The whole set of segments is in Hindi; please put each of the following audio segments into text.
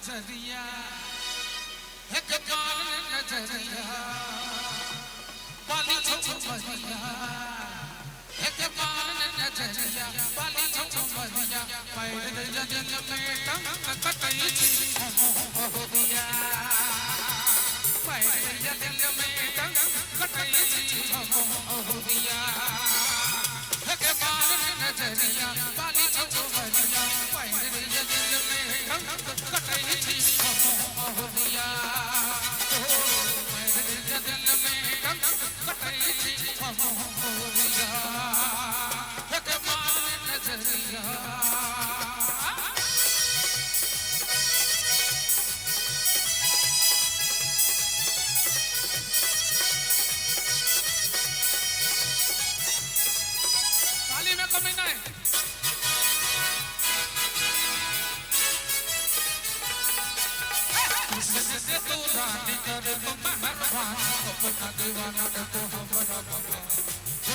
नजरिया एक बार नजरिया बाली छुमरिया एक बार नजरिया बाली छुमरिया पैर दिल में टंग कटई हो दिया पैर दिल में टंग कटई हो दिया एक बार नजरिया बाली छुमरिया पैर दिल में टंग कटई हो दिया पैर दिल में टंग कटई हो दिया एक बार नजरिया ताली में कमी नहीं से तू रानी कर तू मेहरबान अपना दीवाना देखो हमारा बाबा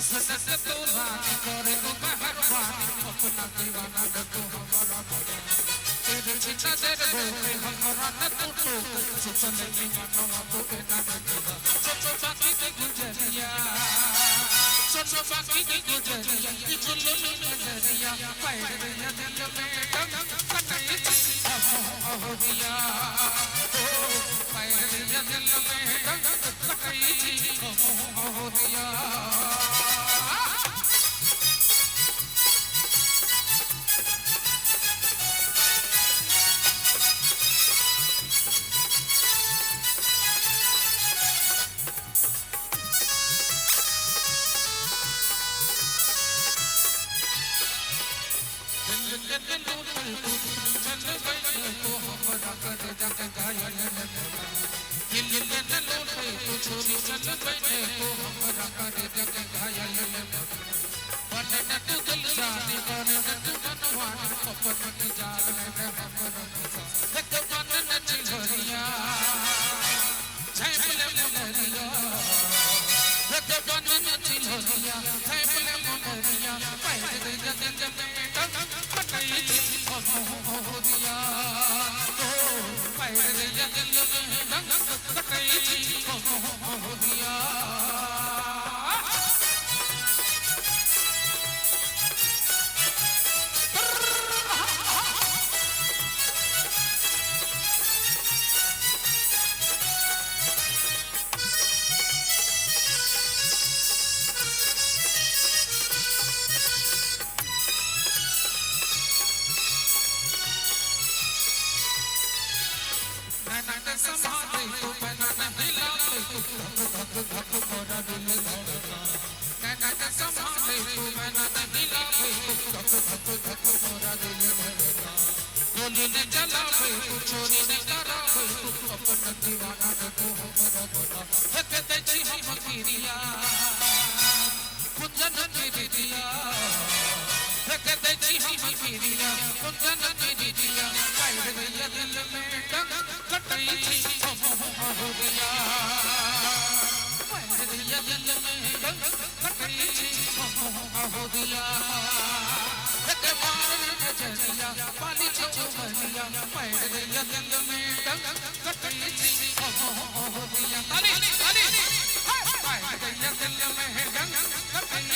से तू रानी कर तू मेहरबान अपना दीवाना देखो हमारा बाबा तेरे चिता तेरे बोले हमारा न तू सुचने की मनवा तो ना देगा सोचो बाकी की गुजरिया सोचो बाकी की गुजरिया इचुल्लू नजरिया पैर दिल में टंग कटई हो दिया पैर दिल में टंग कटई हो दिया छोरी चल बैठे को हमरा करे जग घायल बने न तू दिल जाने बने न तू मनवाने अपन जान में हमरा एक बने न चिढ़िया झैपले मुनरिया एक बने न चिढ़िया झैपले मुनरिया पैर दिल में टंग कटई हो दिया पैर दिल में टंग कटई हो दिया संभाले तो मैंने नहीं लाते धक धक धक मोरा दिल धड़का मैंने संभाले तो मैंने नहीं लाते धक धक धक मोरा दिल धड़का गोली ने चलावे तू चोरी ने करावे तू अपन दीवाना देखो हमरा बड़ा एक देखी हम गिरिया कुंजन गिरिया एक देखी हम गिरिया कुंजन गिरिया पैर दिल में टंग कटई हो दिया पैर दिल में टंग कटई हो दिया एक बार नजरिया बाली छुमरिया पैर दिल में टंग कटई हो दिया ताली ताली पैर दिल में टंग कटई